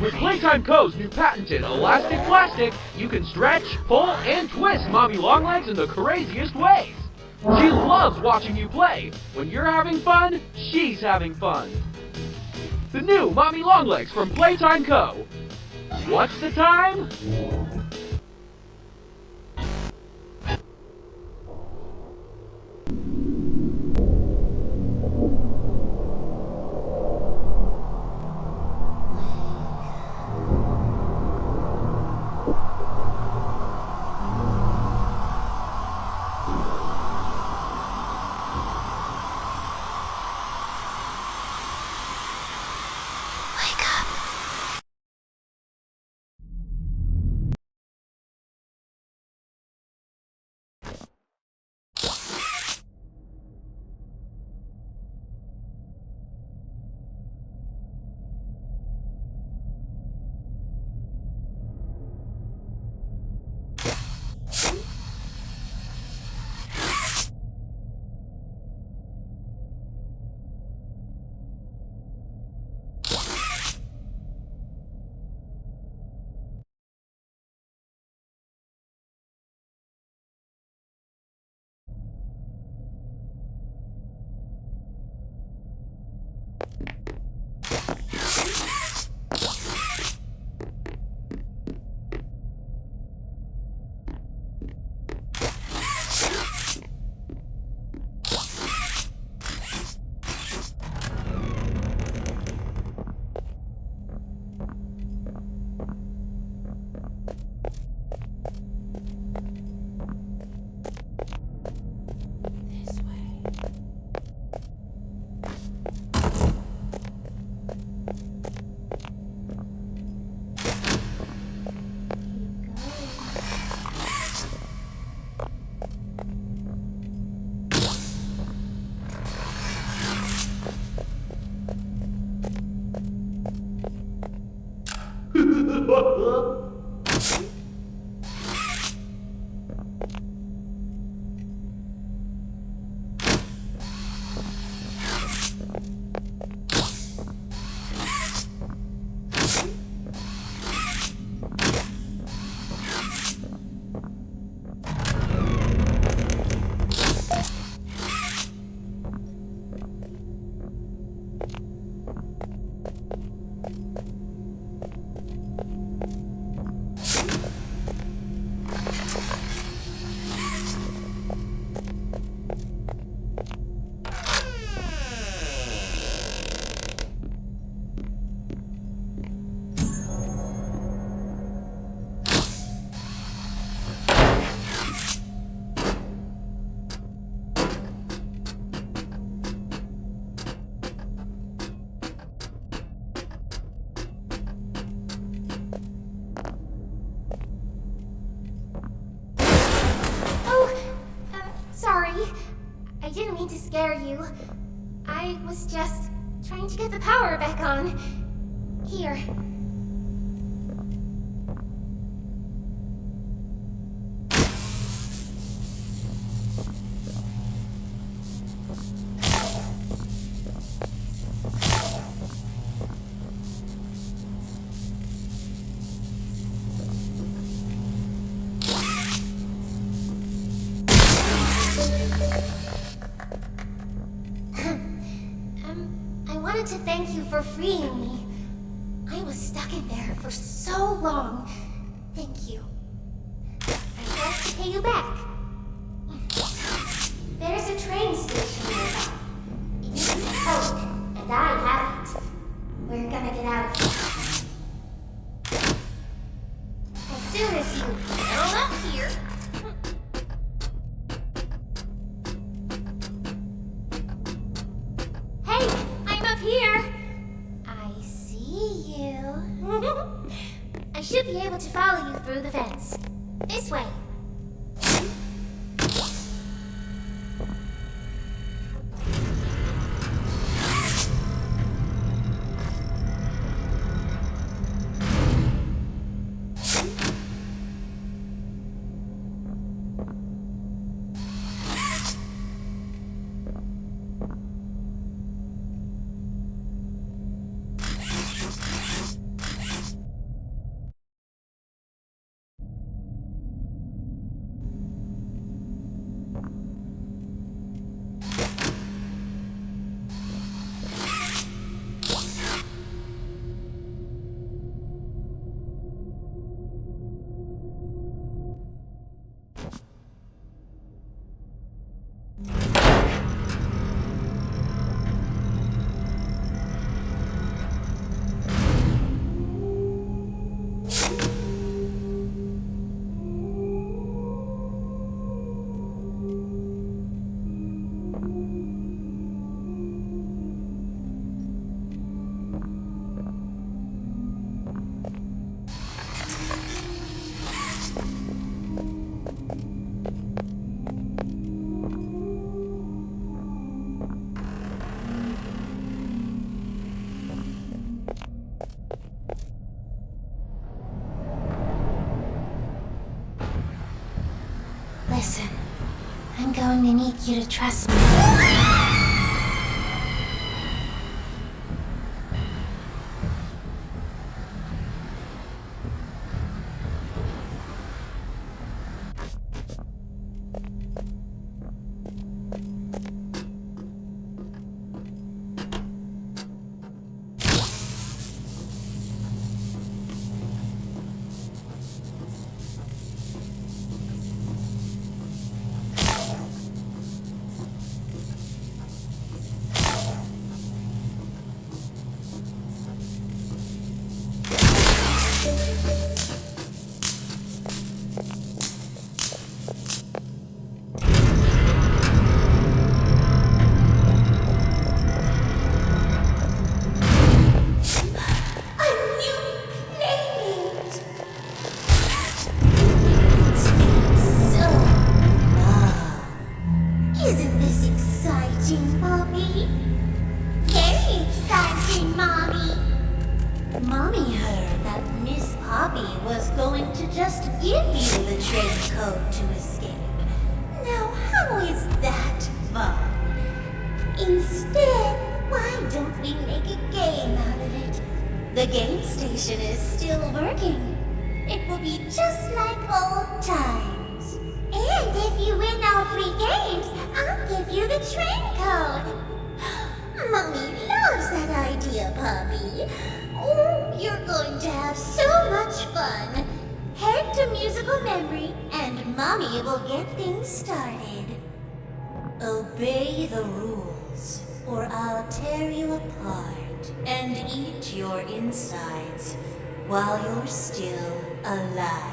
With Playtime Co.'s new patented elastic plastic, you can stretch, pull, and twist Mommy Longlegs in the craziest ways. She loves watching you play. When you're having fun, she's having fun. The new Mommy Longlegs from Playtime Co. What's the time? I didn't mean to scare you. I was just trying to get the power back on. Here. I wanted to thank you for freeing me. I was stuck in there for so long. Thank you. I'd like to pay you back. There's a train station up here. I see you. I should be able to follow you through the fence. This way. Listen, I'm going to need you to trust me. Isn't this exciting, Mommy? Very exciting, Mommy! Mommy heard that Miss Poppy was going to just give you the train code to escape. Now, how is that fun? Instead, why don't we make a game out of it? The game station is still working. It will be just like old times. And if you win all 3 games, I'll give you the train code. Mommy loves that idea, Poppy. Oh, you're going to have so much fun. Head to musical memory, and Mommy will get things started. Obey the rules, or I'll tear you apart and eat your insides while you're still alive.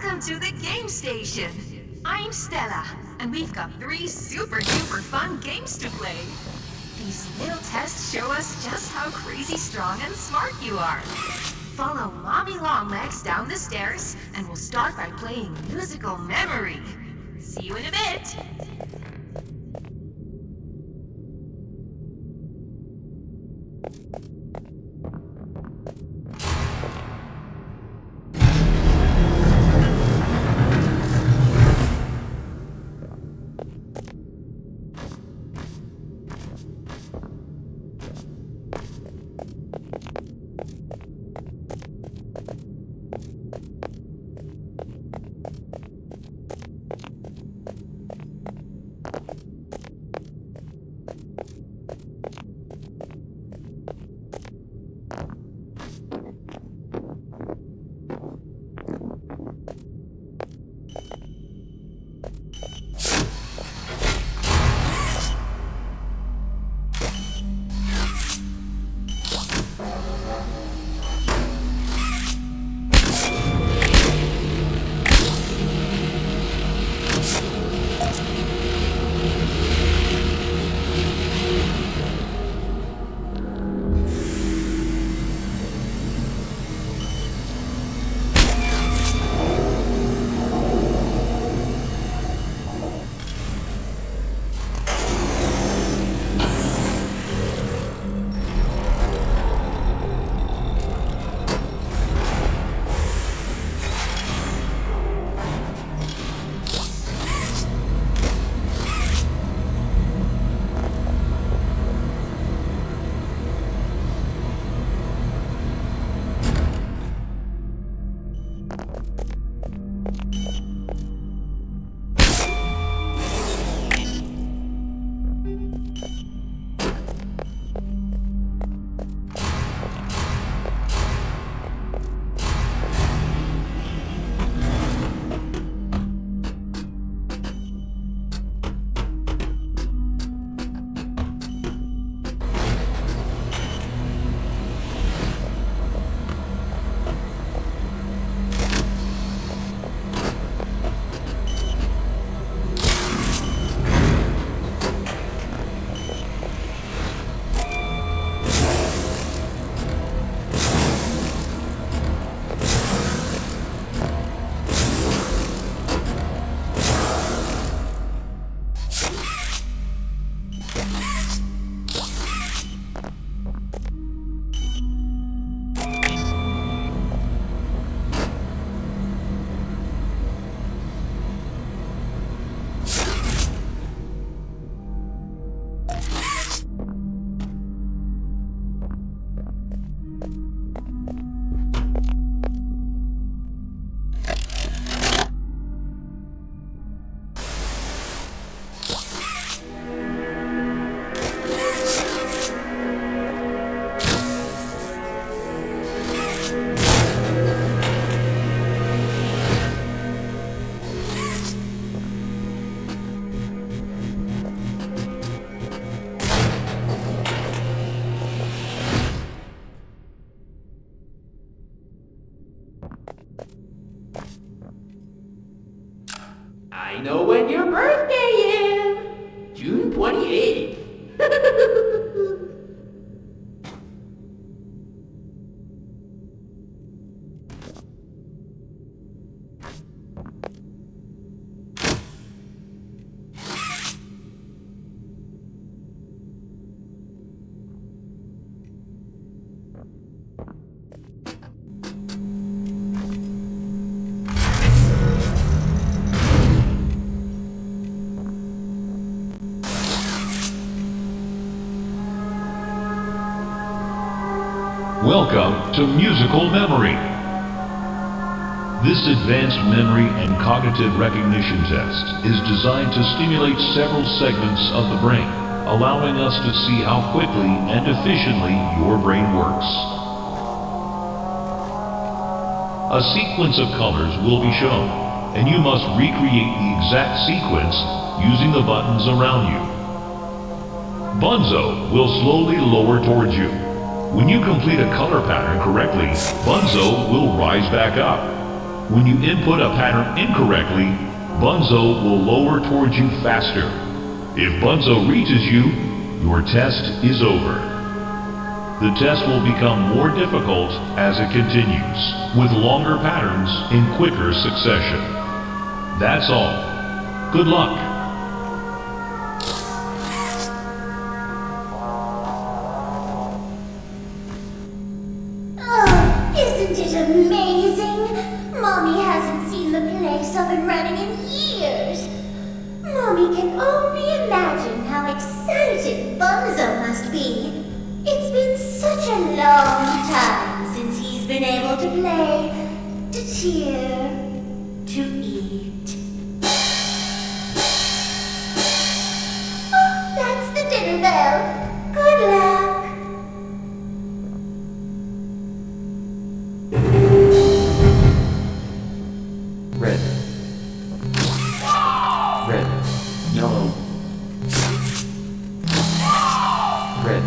Welcome to the game station. I'm Stella, and we've got 3 super duper fun games to play. These little tests show us just how crazy strong and smart you are. Follow Mommy Longlegs down the stairs, and we'll start by playing Musical Memory. See you in a bit. I know when your birthday is! June 28th. Welcome to Musical Memory. This advanced memory and cognitive recognition test is designed to stimulate several segments of the brain, allowing us to see how quickly and efficiently your brain works. A sequence of colors will be shown, and you must recreate the exact sequence using the buttons around you. Bunzo will slowly lower towards you. When you complete a color pattern correctly, bunzo will rise back up. When you input a pattern incorrectly, bunzo will lower towards you faster. If bunzo reaches you, your test is over. The test will become more difficult as it continues, with longer patterns in quicker succession. That's all. Good luck. Oh, isn't it amazing? Mommy hasn't seen the place up and running in years. Mommy can only imagine how excited Bunzo must be. It's been such a long time since he's been able to play, to cheer, to eat. Oh, that's the dinner bell. Good luck. Red. Red. Yellow. Red.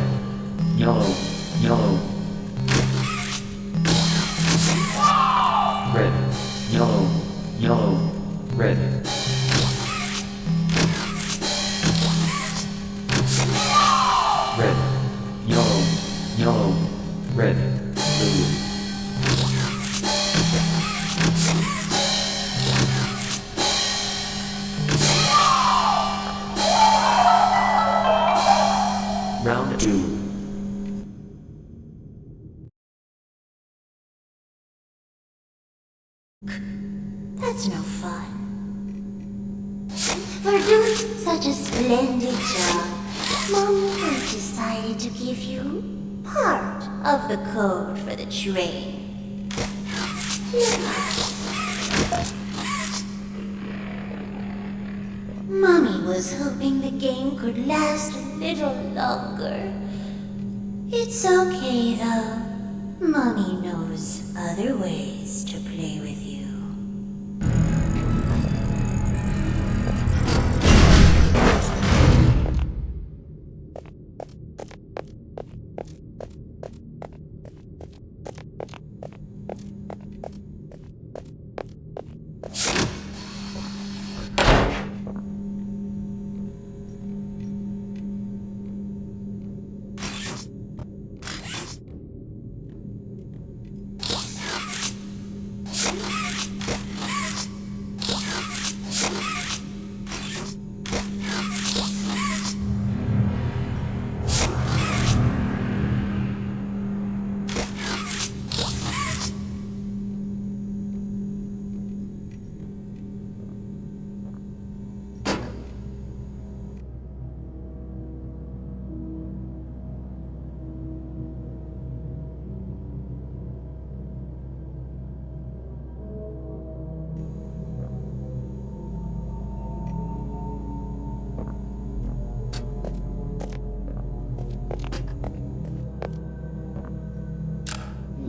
Yellow. Yellow. Red. Yellow. Yellow. Red. Red. Yellow. Yellow. Red. Blue. Round 2. That's no fun. For doing such a splendid job, Mommy has decided to give you part of the code for the train. Mommy was hoping the game could last a little longer. It's okay though. Mommy knows other ways to play with you.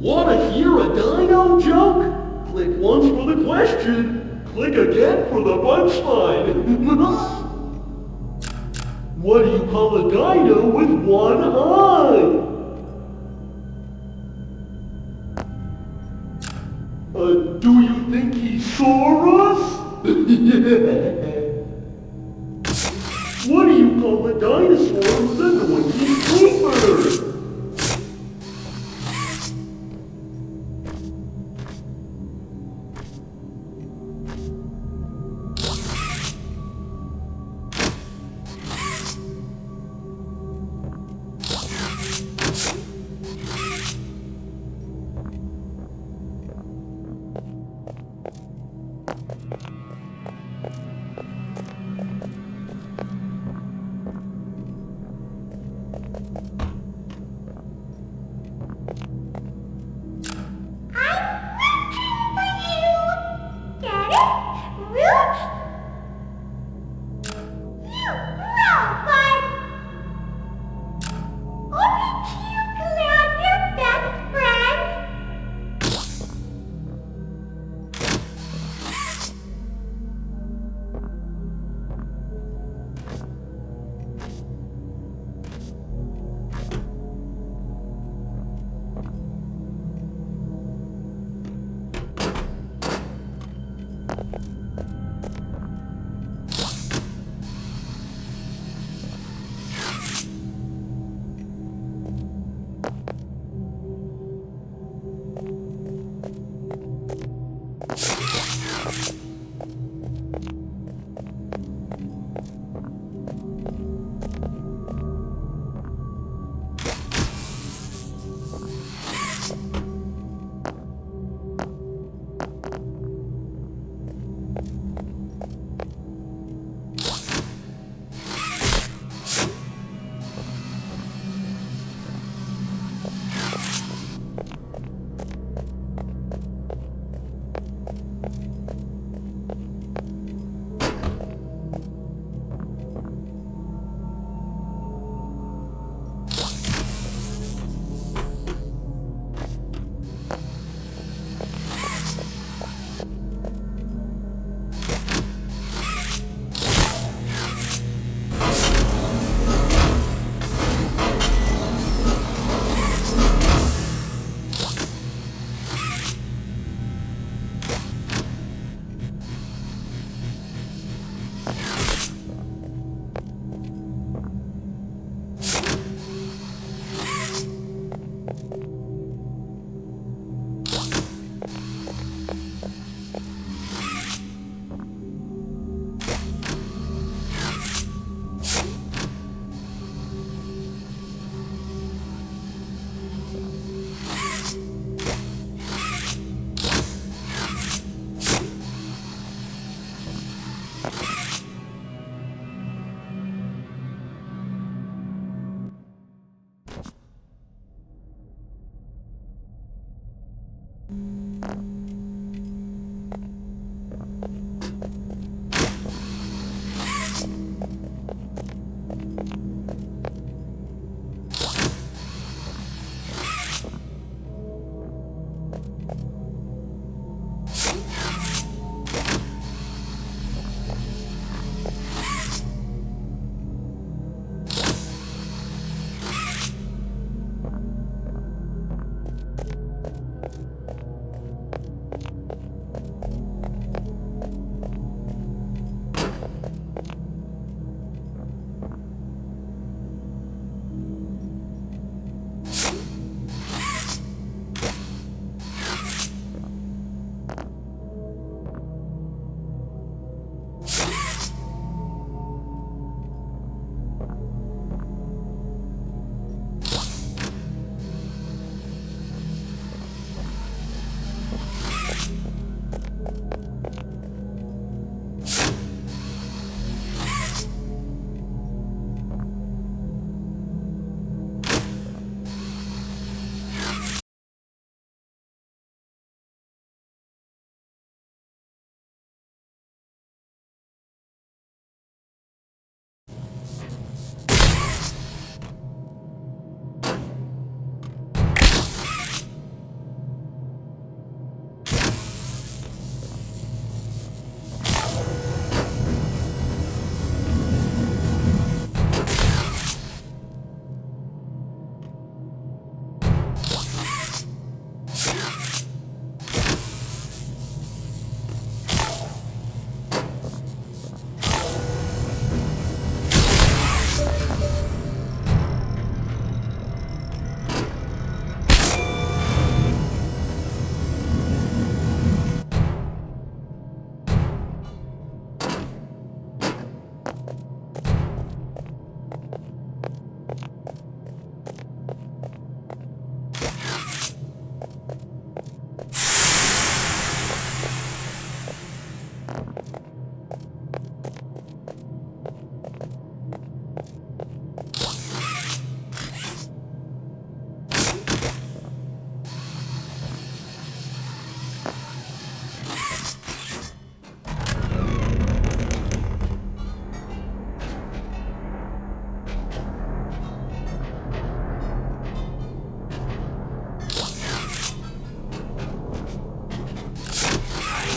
Wanna hear a dino joke? Click once for the question, click again for the punchline. What do you call a dino with one eye? Do you think he saw us? What do you call a dinosaur with a noisy sleeper?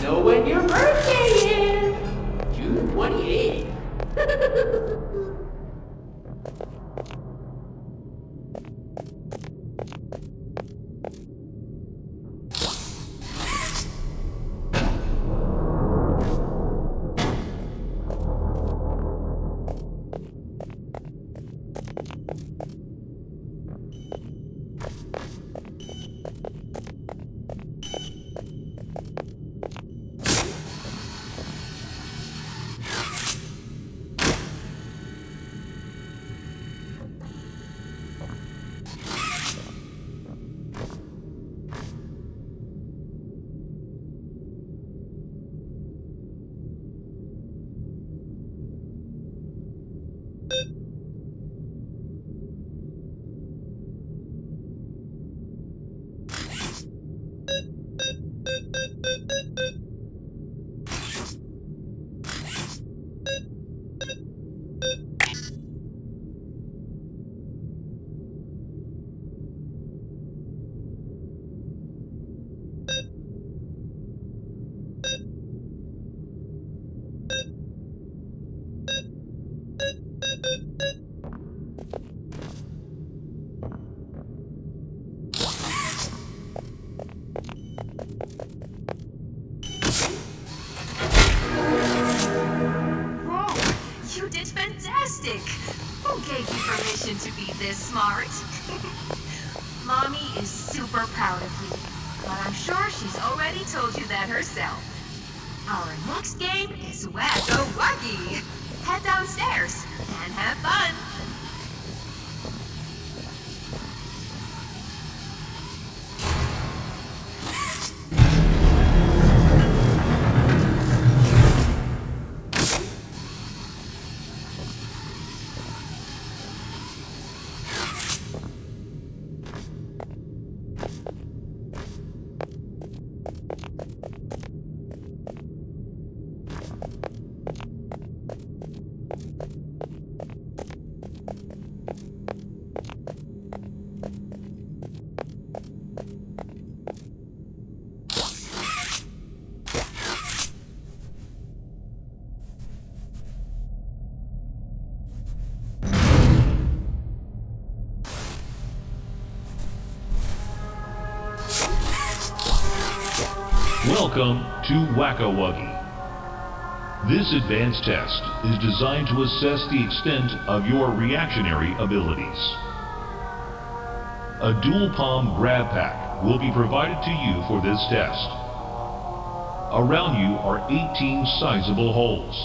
know when your birthday is. June 28th. You did fantastic! Who gave you permission to be this smart? Mommy is super proud of you, but I'm sure she's already told you that herself. Our next game is Wacko Wuggy. Head downstairs and have fun. Welcome to Wacko Wuggy. This advanced test is designed to assess the extent of your reactionary abilities. A dual palm grab pack will be provided to you for this test. Around you are 18 sizable holes.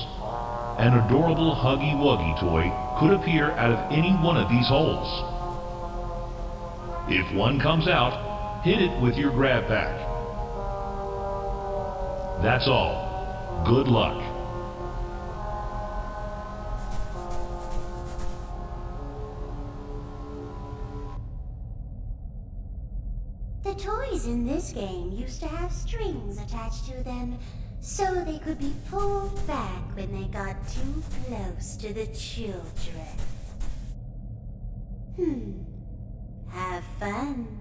An adorable Huggy Wuggy toy could appear out of any one of these holes. If one comes out, hit it with your grab pack. That's all. Good luck. The toys in this game used to have strings attached to them so they could be pulled back when they got too close to the children. Have fun.